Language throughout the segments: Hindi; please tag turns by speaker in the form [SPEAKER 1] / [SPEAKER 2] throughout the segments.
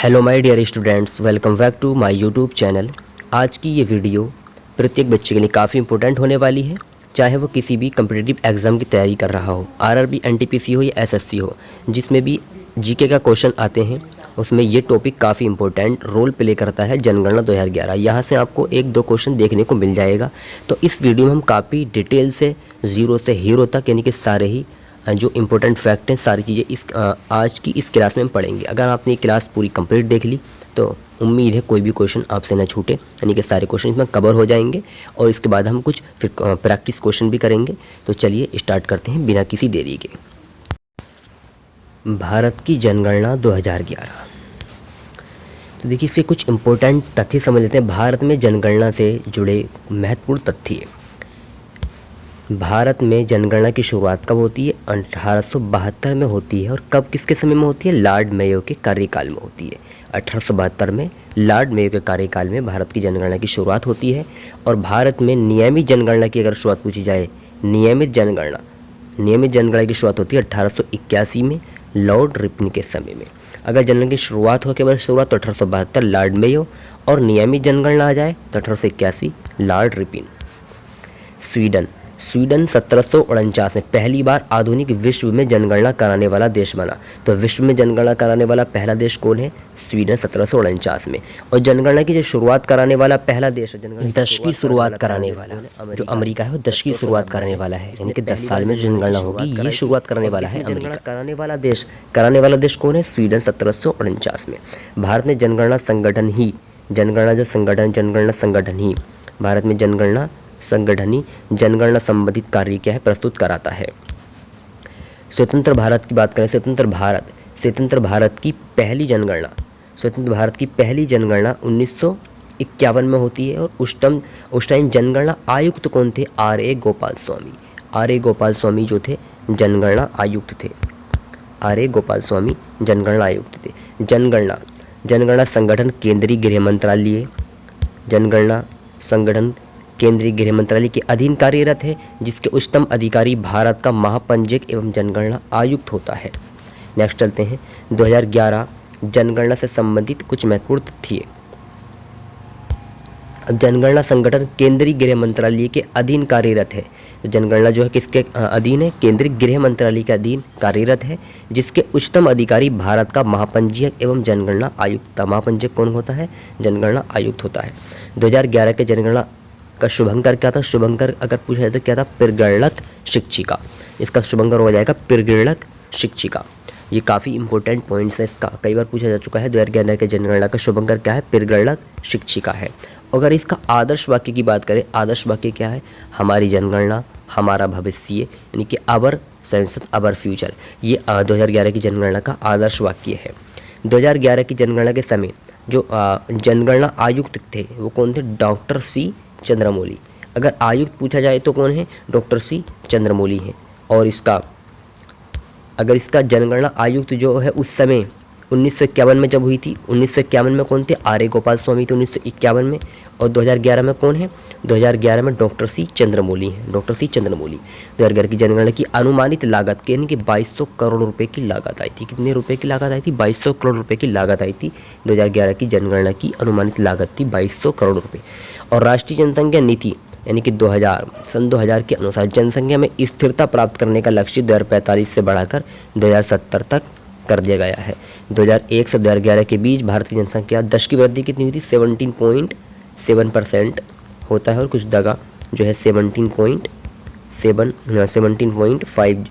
[SPEAKER 1] Hello my dear students, welcome back to my YouTube channel. आज की ये वीडियो प्रत्येक बच्चे के लिए काफ़ी इंपॉर्टेंट होने वाली है, चाहे वो किसी भी कम्पिटिटिव एग्ज़ाम की तैयारी कर रहा हो, आरआरबी, एनटीपीसी हो या एसएससी हो, जिसमें भी जीके का क्वेश्चन आते हैं उसमें ये टॉपिक काफ़ी इंपॉर्टेंट रोल प्ले करता है। जनगणना 2011 यहाँ से आपको एक दो क्वेश्चन देखने को मिल जाएगा। तो इस वीडियो में हम काफ़ी डिटेल से ज़ीरो से हीरो तक यानी कि सारे ही जो इम्पोर्टेंट फैक्ट हैं, सारी चीज़ें इस आज की इस क्लास में हम पढ़ेंगे। अगर आपने ये क्लास पूरी कंप्लीट देख ली तो उम्मीद है कोई भी क्वेश्चन आपसे ना छूटे, यानी कि सारे क्वेश्चन इसमें कवर हो जाएंगे। और इसके बाद हम कुछ फिर प्रैक्टिस क्वेश्चन भी करेंगे। तो चलिए स्टार्ट करते हैं बिना किसी देरी के। भारत की जनगणना 2011। तो देखिए इसके कुछ इम्पोर्टेंट तथ्य समझ लेते हैं। भारत में जनगणना से जुड़े महत्वपूर्ण तथ्य। भारत में जनगणना की शुरुआत कब होती है? 1872 में होती है। और कब, किसके समय में होती है? लॉर्ड मेयो के कार्यकाल में होती है। 1872 में लॉर्ड मेयो के कार्यकाल में भारत की जनगणना की शुरुआत होती है। और भारत में नियमित जनगणना की अगर शुरुआत पूछी जाए, नियमित जनगणना की शुरुआत होती है 1881 में लॉर्ड रिपन के समय में। अगर जनगणना की शुरुआत हो, केवल शुरुआत, तो 1872 लॉर्ड मेयो, और नियमित जनगणना आ जाए तो 1881 लॉर्ड रिपन। स्वीडन 1749 में पहली बार आधुनिक विश्व में जनगणना कराने वाला देश बना। तो विश्व में जनगणना कराने वाला पहला देश कौन है? स्वीडन 1749 में। और जनगणना की जो शुरुआत कराने वाला पहला देश, दश की शुरुआत कराने वाला जो अमेरिका है, वो 10 की शुरुआत कराने वाला है, यानी कि 10 साल में जो जनगणना होगी ये शुरुआत कराने वाला है अमेरिका। कराने वाला देश कौन है? स्वीडन 1749 में। भारत में जनगणना संगठन ही भारत में जनगणना संगठन ही जनगणना संबंधित कार्य क्या है? प्रस्तुत कराता है। स्वतंत्र भारत की बात करें, स्वतंत्र भारत की पहली जनगणना 1951 में होती है। और उस टाइम जनगणना आयुक्त कौन थे? आर.ए. गोपाल स्वामी जो थे जनगणना आयुक्त थे। जनगणना संगठन केंद्रीय गृह मंत्रालय के अधीन कार्यरत है, जिसके उच्चतम अधिकारी भारत का महापंजीयक एवं जनगणना आयुक्त होता है। नेक्स्ट चलते हैं 2011 जनगणना से संबंधित कुछ महत्वपूर्ण तथ्य। अब जनगणना संगठन केंद्रीय गृह मंत्रालय के अधीन कार्यरत है। तो जनगणना जो है किसके अधीन है? केंद्रीय गृह मंत्रालय के अधीन कार्यरत है, जिसके उच्चतम अधिकारी भारत का महापंजीयक एवं जनगणना आयुक्त। महापंजीयक कौन होता है? जनगणना आयुक्त होता है। 2011 के जनगणना का शुभंकर क्या था? शुभंकर अगर पूछा जाए तो क्या था? पिरगणक शिक्षिका। इसका शुभंकर हो जाएगा पिरगणक शिक्षिका। ये काफ़ी इंपॉर्टेंट पॉइंट्स है, इसका कई बार पूछा जा चुका है। 2011 के जनगणना का शुभंकर क्या है? पिरगणक शिक्षिका है। अगर इसका आदर्श वाक्य की बात करें, आदर्श वाक्य क्या है? हमारी जनगणना हमारा भविष्य, यानी कि अवर सेंसस अवर फ्यूचर। ये 2011 की जनगणना का आदर्श वाक्य है। 2011 की जनगणना के समय जो जनगणना आयुक्त थे वो कौन थे? Doctor C Chandramouli. अगर आयुक्त पूछा जाए तो कौन है? डॉक्टर सी चंद्रमौली है। और अगर इसका जनगणना आयुक्त जो है उस समय 1951 में जब हुई थी, 1951 में कौन थे? आर.ए. गोपाल स्वामी थे 1951 में। और 2011 में कौन है? 2011 में डॉक्टर सी चंद्रमौली हैं। 2011 की जनगणना की अनुमानित लागत यानी कि 2200 करोड़ रुपए की लागत आई थी। कितने रुपए की लागत आई थी? 2200 करोड़ रुपए की लागत आई थी। 2011 की जनगणना की अनुमानित लागत थी 2200 करोड़ रुपए। और राष्ट्रीय जनसंख्या नीति यानी कि 2000 के अनुसार जनसंख्या में स्थिरता प्राप्त करने का लक्ष्य 2045 से बढ़ाकर 2070 तक कर दिया गया है। 2001 से 2011 के बीच भारत की जनसंख्या 10 की वृद्धि कितनी हुई थी? 17.7% होता है। और कुछ जगह जो है 17.5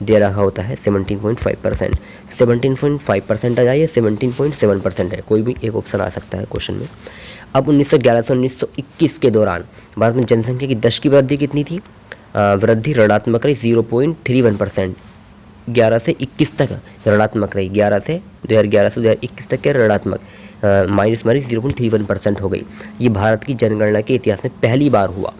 [SPEAKER 1] दे रहा होता है, 17.5%। 17.5% आ जाइए, 17.7% है, कोई भी एक ऑप्शन आ सकता है क्वेश्चन में। अब 1911 से 1921 के दौरान भारत में जनसंख्या की 10 की वृद्धि कितनी थी? वृद्धि ऋणात्मक रही 0.31%। 11 से 21 तक ऋणात्मक रही, 2011 से 2021 तक के ऋणात्मक माइनस 0.31% हो गई। ये भारत की जनगणना के इतिहास में पहली बार हुआ।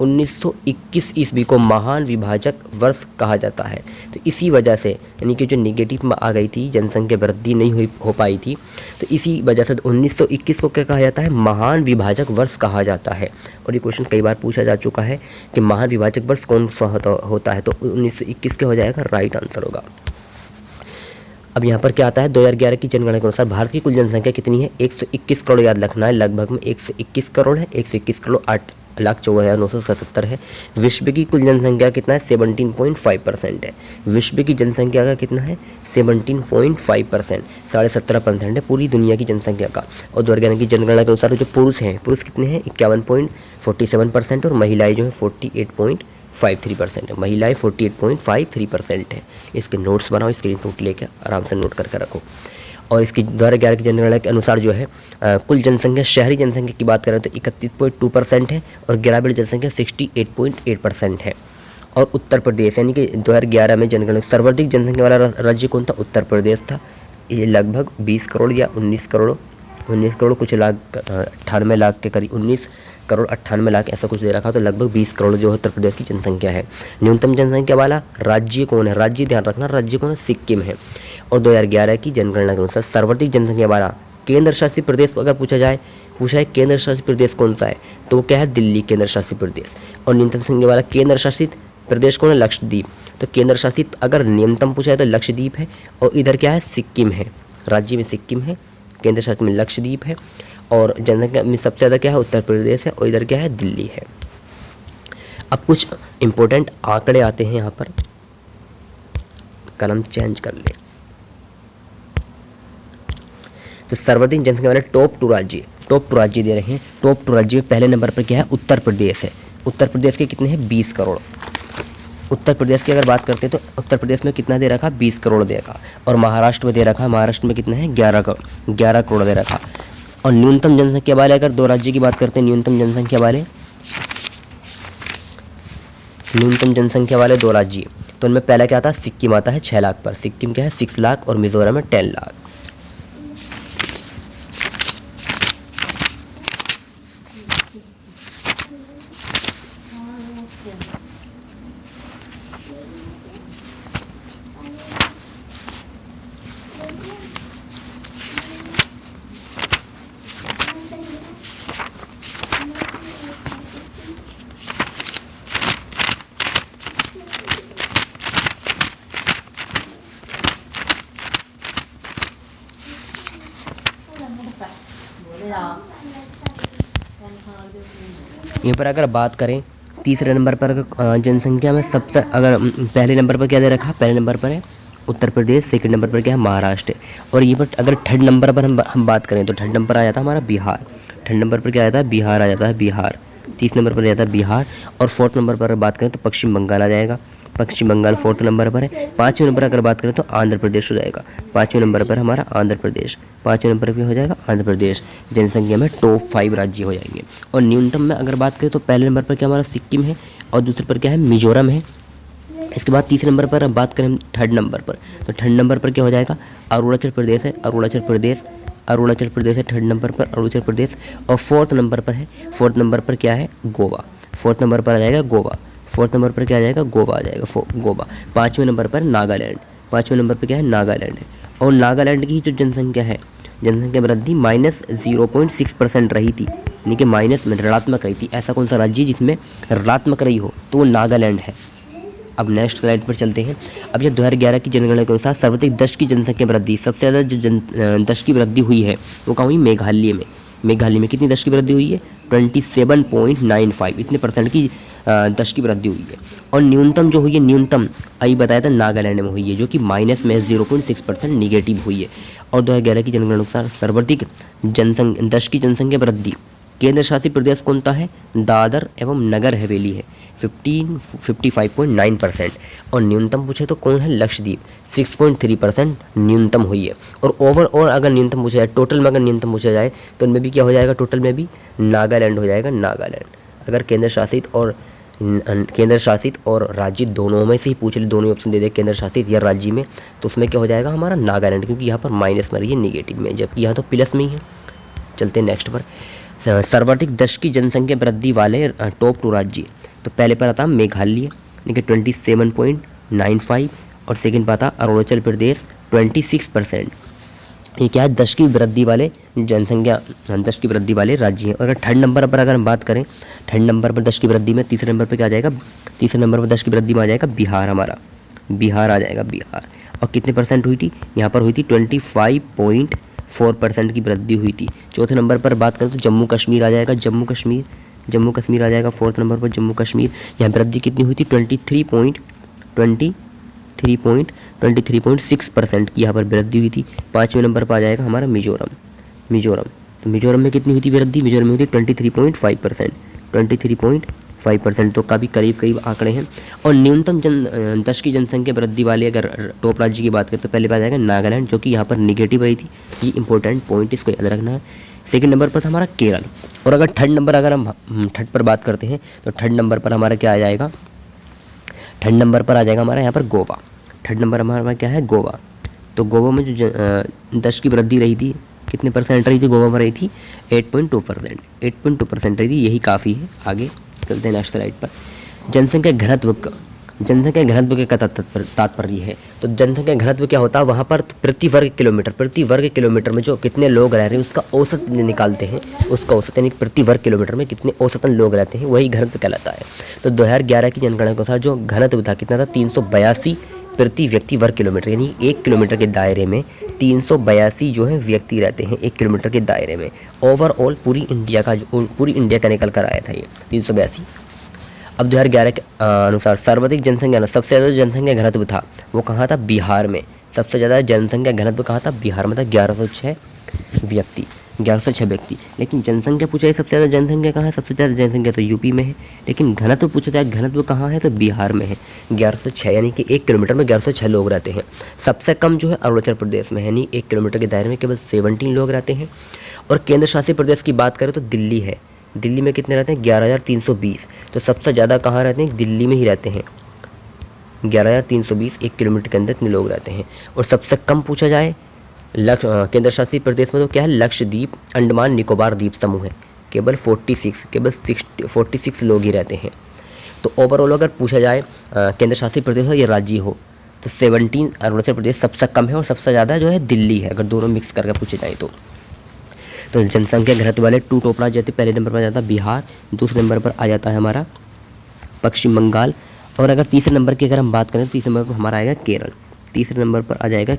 [SPEAKER 1] 1921 ईस्वी को महान विभाजक वर्ष कहा जाता है। तो इसी वजह से यानी कि जो निगेटिव में आ गई थी, जनसंख्या वृद्धि नहीं हो पाई थी, तो इसी वजह से 1921 को क्या कहा जाता है? महान विभाजक वर्ष कहा जाता है। और ये क्वेश्चन कई बार पूछा जा चुका है कि महान विभाजक वर्ष कौन सा होता है, तो 1921 के हो जाएगा, राइट आंसर होगा। अब यहाँ पर क्या आता है, 2011 की जनगणना के अनुसार भारत की कुल जनसंख्या कितनी है, 121 करोड़, याद रखना है, लगभग में 121 करोड़ है, 121 करोड़ 8,54,977 है। विश्व की कुल जनसंख्या कितना है, 17.5% है। विश्व की जनसंख्या का कितना है, 17.5%, 17.5% है पूरी दुनिया की जनसंख्या का। और 2011 की जनगणना के अनुसार जो पुरुष हैं, पुरुष कितने हैं, 51.47% और महिलाएं जो है 48.53% है। महिलाएं 48.53% है। इसके नोट्स बनाओ, स्क्रीनशॉट लेके आराम से नोट करके रखो। और इसकी 2011 की जनगणना के अनुसार जो है कुल जनसंख्या, शहरी जनसंख्या की बात करें तो 31.2% है और ग्रामीण जनसंख्या 68.8% है। और उत्तर प्रदेश, यानी कि 2011 में जनगणना सर्वाधिक जनसंख्या वाला राज्य कौन था, उत्तर प्रदेश था। ये लगभग 20 करोड़ या 19 करोड़ कुछ लाख, 98 लाख के करीब, 19 करोड़ 98 लाख ऐसा कुछ दे रखा, तो लगभग 20 करोड़ जो है उत्तर प्रदेश की जनसंख्या है। न्यूनतम जनसंख्या वाला राज्य कौन है, राज्य ध्यान रखना, राज्य कौन है, सिक्किम है। और 2011 की जनगणना के अनुसार सर्वाधिक जनसंख्या वाला केंद्र शासित प्रदेश अगर पूछा है केंद्र शासित प्रदेश कौन सा है, तो वो क्या है, दिल्ली केंद्र शासित प्रदेश। और न्यूनतम संख्या वाला केंद्र शासित प्रदेश कौन है, लक्षद्वीप। तो केंद्र शासित अगर न्यूनतम पूछा है तो लक्षद्वीप है, और इधर क्या है, सिक्किम है, राज्य में सिक्किम है, केंद्र शासित में लक्षद्वीप है, और जनसंख्या में सबसे ज़्यादा क्या है, उत्तर प्रदेश है, और इधर क्या है, दिल्ली है। अब कुछ इंपॉर्टेंट आंकड़े आते हैं यहाँ पर, कलम चेंज कर ले। तो सर्वाधिक जनसंख्या वाले टॉप टू राज्य दे रहे हैं। टॉप 2 राज्य में पहले नंबर पर क्या है, उत्तर प्रदेश है। उत्तर प्रदेश के कितने हैं, 20 करोड़। उत्तर प्रदेश की अगर बात करते हैं तो उत्तर प्रदेश में कितना दे रखा, 20 करोड़ दे रखा। और महाराष्ट्र में दे रखा, महाराष्ट्र में कितना है, 11 करोड़ दे रखा। और न्यूनतम जनसंख्या वाले अगर 2 राज्य की बात करते हैं, न्यूनतम जनसंख्या वाले 2 राज्य, तो उनमें पहला क्या आता है, सिक्किम आता है 6 लाख पर। सिक्किम क्या है, 6 लाख, और मिजोरम है 10 लाख। यहाँ पर अगर बात करें तीसरे नंबर पर जनसंख्या में सबसे, अगर पहले नंबर पर क्या दे रखा, पहले नंबर पर है उत्तर प्रदेश, सेकंड नंबर पर क्या है, महाराष्ट्र। और ये पर अगर थर्ड नंबर पर हम बात करें तो थर्ड नंबर आ जाता है हमारा बिहार। थर्ड नंबर पर क्या आ जाता है, बिहार आ जाता है, बिहार। तीसरे नंबर पर आ जाता है बिहार। और फोर्थ नंबर पर बात करें तो पश्चिम बंगाल आ जाएगा, पश्चिम बंगाल 4th नंबर पर है। 5वें नंबर अगर बात करें तो आंध्र प्रदेश हो जाएगा, 5वें नंबर पर हमारा आंध्र प्रदेश, 5वें नंबर पर हो जाएगा आंध्र प्रदेश। जनसंख्या में टॉप 5 राज्य हो जाएंगे। और न्यूनतम में अगर बात करें तो पहले नंबर पर क्या हमारा सिक्किम है, और दूसरे पर क्या है, मिजोरम है। इसके बाद तीसरे नंबर पर हम बात करें थर्ड नंबर पर, तो थर्ड नंबर पर क्या हो जाएगा, अरुणाचल प्रदेश है, अरुणाचल प्रदेश है थर्ड नंबर पर, अरुणाचल प्रदेश। और 4th नंबर पर है, 4th नंबर पर क्या है, गोवा। 4th नंबर पर आ जाएगा गोवा, 4th नंबर पर क्या आ जाएगा, गोवा आ जाएगा, गोवा। 5वें नंबर पर नागालैंड, 5वें नंबर पर क्या है, नागालैंड है। और नागालैंड की जो जनसंख्या है, जनसंख्या वृद्धि -0.6% रही थी, यानी कि माइनस में ऋणात्मक रही थी। ऐसा कौन सा राज्य जिसमें ऋणात्मक रही हो, तो वो नागालैंड है। अब नेक्स्ट स्लाइड पर चलते हैं। अब ये 2011 की जनगणना के अनुसार सर्वाधिक दस्त की जनसंख्या वृद्धि, सबसे ज़्यादा जो दस्त की वृद्धि हुई है वो कहाँ हुई, मेघालय में। मेघालय में कितनी दस्त की वृद्धि हुई है, 27.95, इतने परसेंट की दस्त की वृद्धि हुई है। और न्यूनतम जो हुई है, न्यूनतम अभी बताया था नागालैंड में हुई है, जो कि माइनस में 0.6% निगेटिव हुई है। और 2011 की जनगणना के अनुसार सर्वाधिक दस्त की जनसंख्या वृद्धि केंद्र शासित प्रदेश कौन सा है, दादर एवं नगर हवेली है, 55.9%। और न्यूनतम पूछे तो कौन है, लक्षद्वीप, 6.3% न्यूनतम हुई है। और ओवरऑल अगर न्यूनतम पूछा जाए, टोटल में अगर न्यूनतम पूछा जाए तो उनमें भी क्या हो जाएगा, टोटल में भी नागालैंड हो जाएगा, नागालैंड। अगर केंद्र शासित और राज्य दोनों में से ही पूछ ले, दोनों ही ऑप्शन दे दे, केंद्र शासित या राज्य में, तो उसमें क्या हो जाएगा हमारा नागालैंड, क्योंकि यहाँ पर माइनस में रही है, निगेटिव में, जबकि यहाँ तो प्लस में ही है। चलते हैं नेक्स्ट पर। सर्वाधिक दस्त की जनसंख्या वृद्धि वाले टॉप 2 राज्य, तो पहले पर आता मेघालय, यानी कि 27.95, और सेकंड पर आता अरुणाचल प्रदेश 26%। ये क्या है, दस्त की वृद्धि वाले जनसंख्या, दस्त की वृद्धि वाले राज्य हैं। और अगर थर्ड नंबर पर अगर हम बात करें, थर्ड नंबर पर दस्त की वृद्धि में तीसरे नंबर पर क्या आ जाएगा, तीसरे नंबर पर दस्त की वृद्धि में आ जाएगा बिहार, हमारा बिहार आ जाएगा, बिहार। और कितने परसेंट हुई थी, यहाँ पर हुई थी 25.4% की वृद्धि हुई थी। चौथे नंबर पर बात करें तो जम्मू कश्मीर आ जाएगा, जम्मू कश्मीर आ जाएगा फोर्थ नंबर पर जम्मू कश्मीर। यहाँ वृद्धि कितनी हुई थी 23.6% की यहाँ पर वृद्धि हुई थी। पाँचवें नंबर पर आ जाएगा हमारा मिजोरम। तो मिजोरम में कितनी हुई थी वृद्धि, मिजोरम में हुई थी 23.5%, तो काफ़ी करीब आंकड़े हैं। और न्यूनतम दश की जनसंख्या वृद्धि वाले अगर टॉप राज्य की बात करें तो पहले बात आएगा नागालैंड, जो कि यहाँ पर निगेटिव रही थी। ये इंपॉर्टेंट पॉइंट, इसको याद रखना है। सेकंड नंबर पर था हमारा केरल। और अगर थर्ड नंबर अगर हम थर्ड पर बात करते हैं तो थर्ड नंबर पर हमारा क्या आ जाएगा, थर्ड नंबर पर आ जाएगा हमारा यहाँ पर गोवा। थर्ड नंबर हमारा क्या है, गोवा। तो गोवा में जो दश की वृद्धि रही थी कितने परसेंट रही थी, गोवा में रही थी 8.2% रही थी। यही काफ़ी है। आगे चलते हैं नेक्स्ट स्लाइड पर। जनसंख्या घनत्व का क्या तात्पर्य है। तो जनसंख्या घनत्व क्या होता है, वहाँ पर प्रति वर्ग किलोमीटर में जो कितने लोग रह रहे हैं उसका औसत निकालते हैं, उसका औसत यानी प्रति वर्ग किलोमीटर में कितने औसतन लोग रहते हैं, वही घनत्व कहलाता है। तो 2011 की जनगणना के अनुसार जो घनत्व था कितना था, 382 प्रति व्यक्ति वर्ग किलोमीटर, यानी 1 किलोमीटर के दायरे में 382 जो है व्यक्ति रहते हैं 1 किलोमीटर के दायरे में। ओवरऑल पूरी इंडिया का निकल कर आया था ये 382। अब 2011 के अनुसार सर्वाधिक जनसंख्या, सबसे ज़्यादा जनसंख्या घनत्व था वो कहाँ था, बिहार में। सबसे ज़्यादा जनसंख्या घनत्व कहाँ था, बिहार में था, 1106 व्यक्ति। लेकिन जनसंख्या पूछा है सबसे ज़्यादा जनसंख्या कहाँ है, सबसे ज़्यादा जनसंख्या तो यूपी में है। लेकिन घनत्व पूछा जाए घनत्व कहाँ है तो बिहार में है, 1106, यानी कि 1 किलोमीटर में 1106 लोग रहते हैं। सबसे कम जो है अरुणाचल प्रदेश में है, यानी 1 किलोमीटर के दायरे में केवल 17 लोग रहते हैं। और केंद्र शासित प्रदेश की बात करें तो दिल्ली है। दिल्ली में कितने रहते हैं, 11,320। तो सबसे ज़्यादा कहाँ रहते हैं, दिल्ली में ही रहते हैं, 11,320 1 किलोमीटर के अंदर इतने लोग रहते हैं। और सबसे कम पूछा जाए केंद्र शासित प्रदेश में तो क्या है, लक्षद्वीप अंडमान निकोबार द्वीप समूह है, केवल 46 लोग ही रहते हैं। तो ओवरऑल अगर पूछा जाए केंद्र शासित प्रदेश हो या राज्य हो तो 17 अरुणाचल प्रदेश सबसे कम है और सबसे ज़्यादा जो है दिल्ली है, अगर दोनों मिक्स करके पूछे जाए तो। जनसंख्या घनत्व वाले 2 टॉप राज्य थे, पहले नंबर पर आ जाता है बिहार, दूसरे नंबर पर आ जाता है हमारा पश्चिम बंगाल। और अगर तीसरे नंबर की अगर हम बात करें तो तीसरे नंबर पर हमारा आएगा केरल। तीसरे नंबर पर आ जाएगा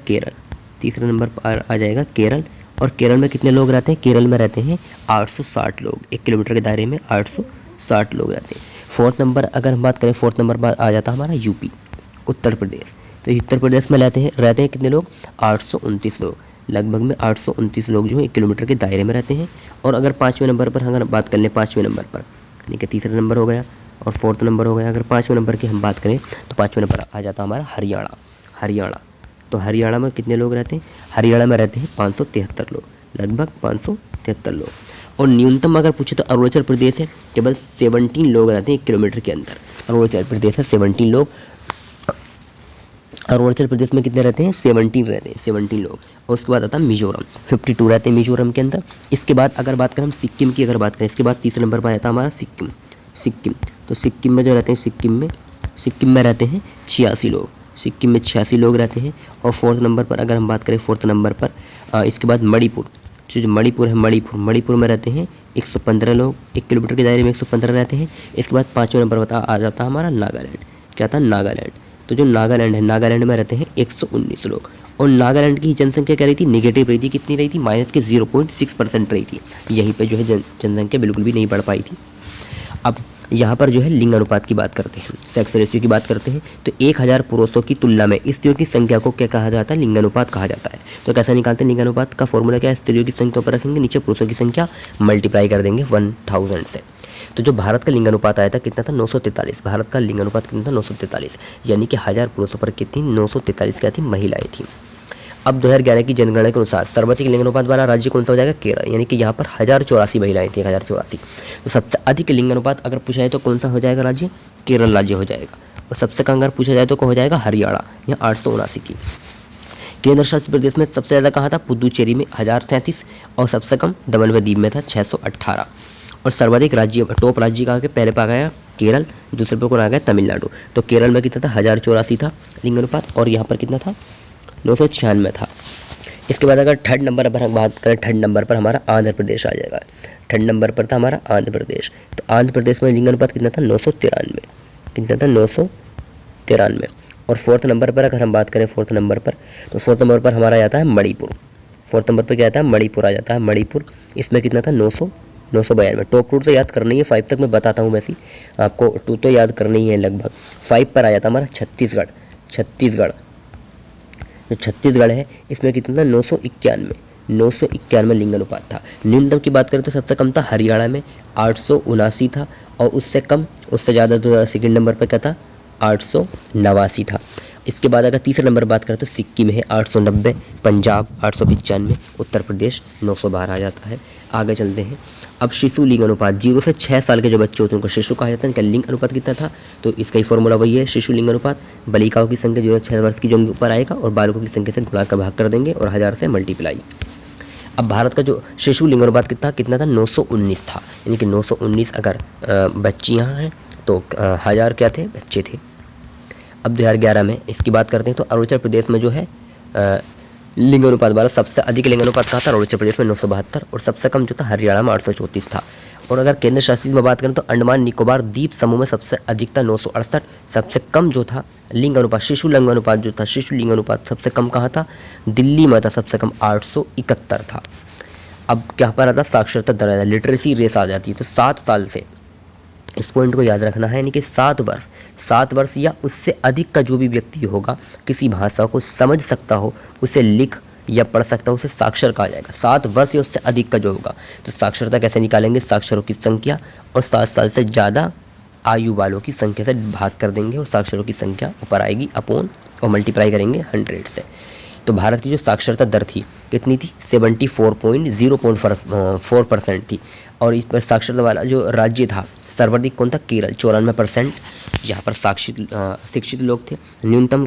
[SPEAKER 1] केरल। और केरल में कितने लोग रहते हैं, केरल में रहते हैं 860 लोग, 1 किलोमीटर के दायरे में 860 लोग रहते हैं। फोर्थ नंबर अगर हम बात करें, फोर्थ नंबर पर आ जाता है हमारा यूपी, उत्तर प्रदेश। तो उत्तर प्रदेश में रहते हैं कितने लोग, 829 लोग, लगभग में 829 लोग जो है 1 किलोमीटर के दायरे में रहते हैं। और अगर पाँचवें नंबर पर अगर बात कर लें, पाँचवें नंबर पर यानी कि तीसरा नंबर हो गया और फोर्थ नंबर हो गया, अगर पाँचवें नंबर की हम बात करें तो पाँचवें नंबर आ जाता है हमारा हरियाणा। तो हरियाणा में कितने लोग रहते हैं, हरियाणा में रहते हैं 573 लोग, लगभग 573 लोग। और न्यूनतम अगर पूछे तो अरुणाचल प्रदेश है, केवल 17 लोग रहते हैं 1 किलोमीटर के अंदर। अरुणाचल प्रदेश है 17 लोग, अरुणाचल प्रदेश में कितने रहते हैं, 17 लोग। और उसके बाद आता है मिजोरम, 52 रहते हैं मिजोरम के अंदर। इसके बाद अगर बात करें हम सिक्किम की, अगर बात करें इसके बाद तीसरे नंबर पर आता है हमारा सिक्किम। तो सिक्किम में जो रहते हैं, सिक्किम में रहते हैं 86 लोग, सिक्किम में 86 लोग रहते हैं। और फोर्थ नंबर पर अगर हम बात करें, फोर्थ नंबर पर इसके बाद मणिपुर, जो मणिपुर है, मणिपुर में रहते हैं 115 लोग, 1 किलोमीटर के दायरे में 115 रहते हैं। इसके बाद पाँचवें नंबर पर आ जाता है हमारा नागालैंड। क्या था, नागालैंड। तो जो नागालैंड है, नागालैंड में रहते हैं 119 लोग। और नागालैंड की जनसंख्या क्या रही थी, नेगेटिव रही थी। कितनी रही थी, -0.6% रही थी। यहीं पे जो है जनसंख्या बिल्कुल भी नहीं बढ़ पाई थी। अब यहाँ पर जो है लिंग अनुपात की बात करते हैं, सेक्स रेशियो की बात करते हैं। तो 1000 पुरुषों की तुलना में स्त्रियों की संख्या को क्या कहा जाता है, लिंग अनुपात कहा जाता है। तो कैसे निकालते हैं लिंग अनुपात का फॉर्मूला क्या है, स्त्रियों की संख्या पर रखेंगे, नीचे पुरुषों की संख्या मल्टीप्लाई कर देंगे 1000 से। तो जो भारत का लिंग अनुपात आया था कितना था, 943। भारत का लिंग अनुपात कितना था, 943, यानी कि 1000 पुरुषों पर कितनी, 943 क्या थी, महिलाएं थी। अब 2011 की जनगणना के अनुसार सर्वाधिक लिंग अनुपात वाला राज्य कौन सा हो जाएगा, केरल, यानी कि यहाँ पर 1084 महिलाएं थी, 1084। तो सबसे अधिक लिंग अनुपात अगर पूछा जाए तो कौन सा हो जाएगा राज्य, केरल राज्य हो जाएगा। और सबसे कम अगर पूछा जाए तो कौन हो जाएगा, हरियाणा, यहाँ 879 थी। केंद्र शासित प्रदेश में सबसे ज़्यादा कहाँ था, पुदुचेरी में 1037, और सबसे कम दमन व दीव में था 618। और सर्वाधिक राज्य, टॉप राज्य का पहले पर आ गया केरल, दूसरे पर कौन आ गया, तमिलनाडु। तो केरल में कितना था, 1084 था लिंग अनुपात, और यहाँ पर कितना था, 996 था। इसके बाद अगर थर्ड नंबर पर हम बात करें, थर्ड नंबर पर हमारा आंध्र प्रदेश आ जाएगा। थर्ड नंबर पर था हमारा आंध्र प्रदेश। तो आंध्र प्रदेश में लिंग अनुपात कितना था, 993, कितना था, 993। और फोर्थ नंबर पर अगर हम बात करें फोर्थ नंबर पर, तो फोर्थ नंबर पर हमारा आता है मणिपुर। फोर्थ नंबर पर क्या आता है? मणिपुर आ जाता है, मणिपुर। इसमें कितना था? 992। टॉप 2 तो याद करनी है, 5 तक मैं बताता हूँ वैसे आपको, 2 तो याद करनी है लगभग। 5 पर आ जाता हमारा छत्तीसगढ़। छत्तीसगढ़ जो छत्तीसगढ़ है इसमें कितना था? 991 लिंग अनुपात था। न्यूनतम की बात करें तो सबसे कम था हरियाणा में 879 था, और उससे कम उससे ज़्यादा तो सेकंड नंबर पर क्या था? 889 था। इसके बाद अगर तीसरे नंबर बात करें तो सिक्किम है 890, पंजाब 895, उत्तर प्रदेश 912 आ जाता है। आगे चलते हैं। अब शिशु लिंग अनुपात, 0 से 6 साल के जो बच्चे होते हैं उनको शिशु कहा जाता है। इनका लिंग अनुपात कितना था? तो इसका ही फॉर्मूला वही है, शिशु लिंग अनुपात। बालिकाओं की संख्या 0 से 6 वर्ष की जो ऊपर आएगा, और बालकों की संख्या से गुणा का भाग कर देंगे, और 1000 से मल्टीप्लाई। अब भारत का जो शिशु लिंग अनुपात कितना था? 919 था। यानी कि 919 अगर बच्चियाँ हैं तो 1000 क्या थे? बच्चे थे। अब 2011 में इसकी बात करते हैं तो अरुणाचल प्रदेश में जो है लिंग अनुपात वाला सबसे अधिक लिंग अनुपात कहा था? अरुणाचल प्रदेश में 972, और सबसे कम जो था हरियाणा में 834 था। और अगर केंद्र शासित में बात करें तो अंडमान निकोबार द्वीप समूह में सबसे अधिक था 968, सबसे कम जो था लिंग अनुपात, शिशु लिंग अनुपात जो था, शिशु लिंग अनुपात सबसे कम कहाँ था? दिल्ली में था, सबसे कम 871 था। अब क्या पर आता? साक्षरता दर, लिटरेसी रेस आ जाती है। तो 7 साल से, इस पॉइंट को याद रखना है, यानी कि 7 वर्ष या उससे अधिक का जो भी व्यक्ति होगा, किसी भाषा को समझ सकता हो, उसे लिख या पढ़ सकता हो, उसे साक्षर कहा जाएगा। 7 वर्ष या उससे अधिक का जो होगा। तो साक्षरता कैसे निकालेंगे? साक्षरों की संख्या और 7 साल से ज़्यादा आयु वालों की संख्या से भाग कर देंगे, और साक्षरों की संख्या ऊपर आएगी अपॉन, और मल्टीप्लाई करेंगे 100 से। तो भारत की जो साक्षरता दर थी कितनी थी? 74.04% थी। और इस पर साक्षरता वाला जो राज्य था सर्वाधिक कौन था? केरल 94%। यहाँ पर शिक्षित लोग थे। न्यूनतम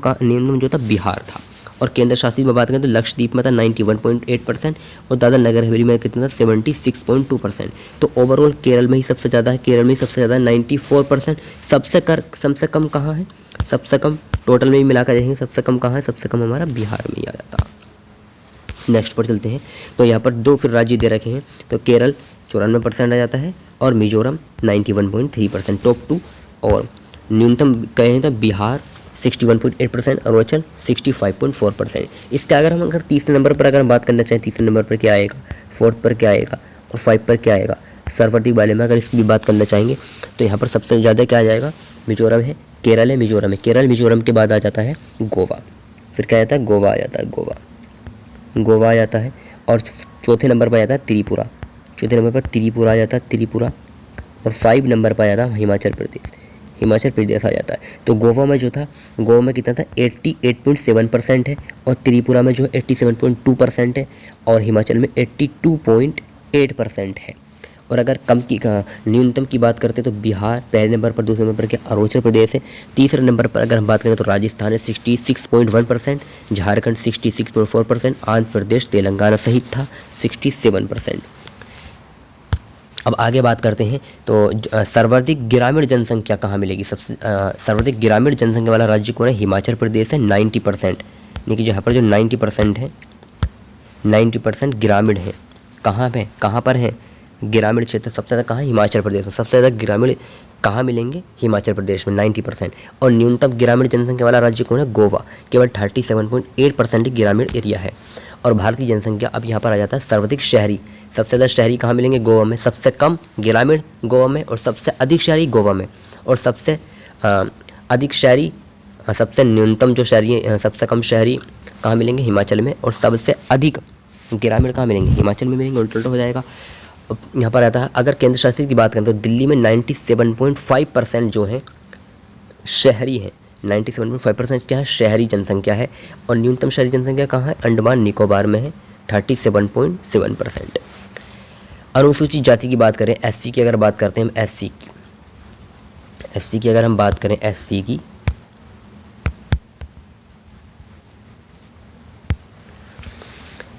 [SPEAKER 1] जो था बिहार था। और केंद्र शासित में बात करें तो लक्षद्वीप में था 91.8%, और दादरा नगर हवेली में कितना था? 76.2%। तो ओवरऑल केरल में ही सबसे ज़्यादा है, 94%। सबसे कम कहाँ है? सबसे कम टोटल में ही मिलाकर देखेंगे सबसे कम कहाँ है? सबसे कम हमारा बिहार में ही आ जाता। नेक्स्ट पर चलते हैं। तो यहाँ पर 2 फिर राज्य दे रखे हैं। तो केरल 94% आ जाता है, और मिजोरम 91.3%, टॉप 2। और न्यूनतम कहें तो बिहार 61.8%, अरुणाचल 65.4%। इसका अगर तीसरे नंबर पर अगर हम बात करना चाहें, तीसरे नंबर पर क्या आएगा, फोर्थ पर क्या आएगा, और 5 पर क्या आएगा, सर्वाधिक वाले में अगर इसकी भी बात करना चाहेंगे तो यहाँ पर सबसे ज़्यादा क्या आ जाएगा? मिजोरम है, केरल है, मिजोरम है। केरल मिजोरम के बाद आ जाता है गोवा। फिर क्या आता है? गोवा आ जाता है, गोवा आ जाता है। और चौथे नंबर पर आ जाता है त्रिपुरा। चौथे नंबर पर त्रिपुरा आ जाता है, त्रिपुरा। और 5 नंबर पर आ जाता है हिमाचल प्रदेश आ जाता है। तो गोवा में जो था, गोवा में कितना था? 88.7% है, और त्रिपुरा में जो 87.2% है, और हिमाचल में 82.8% है। और अगर न्यूनतम की बात करते हैं तो बिहार पहले नंबर पर, दूसरे नंबर पर क्या? अरुणाचल प्रदेश है। तीसरे नंबर पर अगर हम बात करें तो राजस्थान है 66.1%, झारखंड 66.4%, आंध्र प्रदेश तेलंगाना सहित था 67%। अब आगे बात करते हैं तो सर्वाधिक ग्रामीण जनसंख्या कहाँ मिलेगी? सबसे सर्वाधिक ग्रामीण जनसंख्या वाला राज्य कौन है? हिमाचल प्रदेश है 90%। यानी कि यहाँ पर जो 90% है, 90% ग्रामीण है। कहाँ पर है? ग्रामीण क्षेत्र सबसे ज़्यादा कहाँ? हिमाचल प्रदेश में। सबसे ज़्यादा ग्रामीण कहाँ मिलेंगे? हिमाचल प्रदेश में 90%। और न्यूनतम ग्रामीण जनसंख्या वाला राज्य कौन है? गोवा, केवल 37.8% ग्रामीण एरिया है। और भारत की जनसंख्या, अब यहाँ पर आ जाता है सर्वाधिक शहरी। सबसे ज़्यादा शहरी कहाँ मिलेंगे? गोवा में। सबसे कम ग्रामीण गोवा में, और सबसे अधिक शहरी गोवा में। और सबसे अधिक शहरी, सबसे न्यूनतम जो शहरी, सबसे कम शहरी कहाँ मिलेंगे? हिमाचल में। और सबसे अधिक ग्रामीण कहाँ मिलेंगे? हिमाचल में मिलेंगे। उल्टा हो जाएगा। यहाँ पर आता है, अगर केंद्र शासित की बात करें तो दिल्ली में 97.5% जो है शहरी है। 97.5% क्या है? शहरी जनसंख्या है। और न्यूनतम शहरी जनसंख्या कहाँ है? अंडमान निकोबार में है 37.7%। अनुसूचित जाति की बात करें, एससी की अगर बात करते हैं हम, एससी की अगर हम बात करें, एससी की,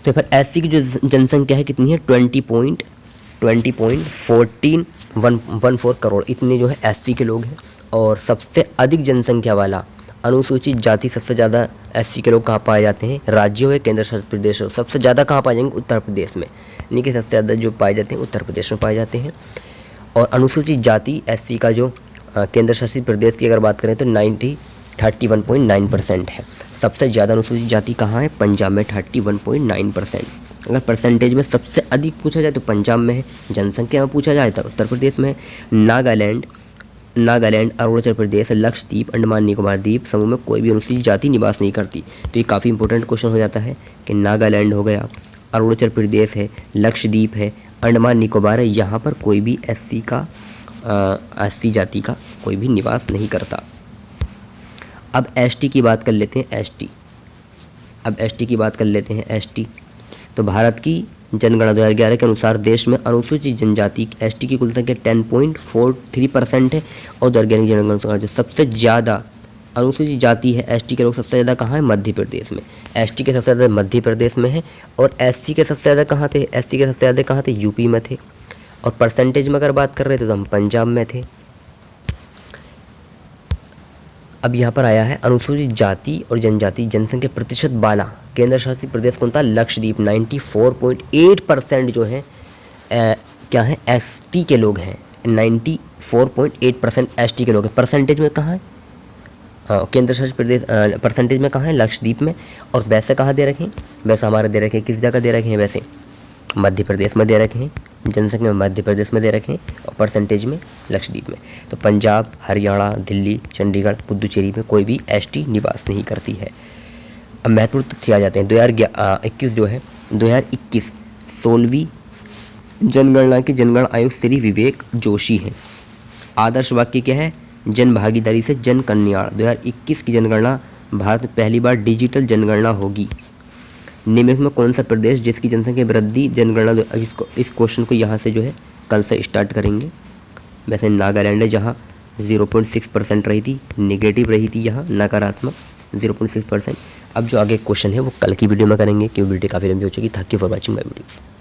[SPEAKER 1] तो फिर एससी की जो जनसंख्या है कितनी है? 20.14 करोड़ इतने जो है एससी के लोग हैं। और सबसे अधिक जनसंख्या वाला अनुसूचित जाति, सबसे ज़्यादा एससी के लोग कहाँ पाए जाते हैं? राज्यों में, केंद्र शासित प्रदेश हो। सबसे ज़्यादा कहाँ पाए जाएंगे? उत्तर प्रदेश में। यानी कि सबसे ज़्यादा जो पाए जाते हैं उत्तर प्रदेश में पाए जाते हैं। और अनुसूचित जाति एससी का जो केंद्र शासित प्रदेश की अगर बात करें तो 31.9% है। सबसे ज़्यादा अनुसूचित जाति कहाँ है? पंजाब में 31.9%। अगर परसेंटेज में सबसे अधिक पूछा जाए तो पंजाब में है, जनसंख्या में पूछा जाए तो उत्तर प्रदेश में है। नागालैंड, अरुणाचल प्रदेश, लक्षद्वीप, अंडमान निकोबार द्वीप समूह में कोई भी अनुसूचित जाति निवास नहीं करती। तो ये काफ़ी इंपॉर्टेंट क्वेश्चन हो जाता है कि नागालैंड हो गया, अरुणाचल प्रदेश है, लक्षद्वीप है, अंडमान निकोबार है, यहाँ पर कोई भी एससी जाति का कोई भी निवास नहीं करता। अब एसटी की बात कर लेते हैं। एसटी तो भारत की जनगणना 2011 के अनुसार देश में अनुसूचित जनजाति एसटी की कुल संख्या 10.43% है। और 2011 की जनगणना अनुसार जो सबसे ज़्यादा अनुसूचित जाति है एसटी के लोग सबसे ज़्यादा कहाँ है? मध्य प्रदेश में। एसटी के सबसे ज़्यादा मध्य प्रदेश में है। और एससी के सबसे ज़्यादा कहाँ थे? एससी के सबसे ज़्यादा कहाँ थे? यूपी में थे। और परसेंटेज में अगर बात कर रहे थे तो हम पंजाब में थे। अब यहाँ पर आया है अनुसूचित जाति और जनजाति जनसंख्या प्रतिशत वाला केंद्र शासित प्रदेश कौन था? लक्षद्वीप। 94.8% जो है क्या है? एसटी के लोग हैं। 94.8% एसटी के लोग हैं। परसेंटेज में कहाँ है? केंद्र शासित प्रदेश परसेंटेज में कहाँ है? लक्षद्वीप में। और वैसे कहाँ दे रखे हैं? वैसे हमारे दे रखे हैं, किस जगह दे रखे हैं? वैसे मध्य प्रदेश में दे रखे हैं, जनसंख्या में मध्य प्रदेश में दे रखे हैं और परसेंटेज में लक्षद्वीप में। तो पंजाब, हरियाणा, दिल्ली, चंडीगढ़, पुदुचेरी में कोई भी एसटी निवास नहीं करती है। अब महत्वपूर्ण तथ्य आ जाते हैं। 2021 जो है 2021 16वीं जनगणना के जनगणना आयुक्त श्री विवेक जोशी हैं। आदर्श वाक्य क्या है? जन भागीदारी से जन कल्याण। 2021 की जनगणना भारत में पहली बार डिजिटल जनगणना होगी। निम्नलिखित में कौन सा प्रदेश जिसकी जनसंख्या वृद्धि जनगणना इस क्वेश्चन को यहाँ से जो है कल से स्टार्ट करेंगे। वैसे नागालैंड है जहाँ 0.6% रही थी, नेगेटिव रही थी, यहाँ नकारात्मक 0.6%। अब जो आगे क्वेश्चन है वो कल की वीडियो में करेंगे क्योंकि वीडियो काफ़ी लंबी हो चुकी। Thank you for watching my video.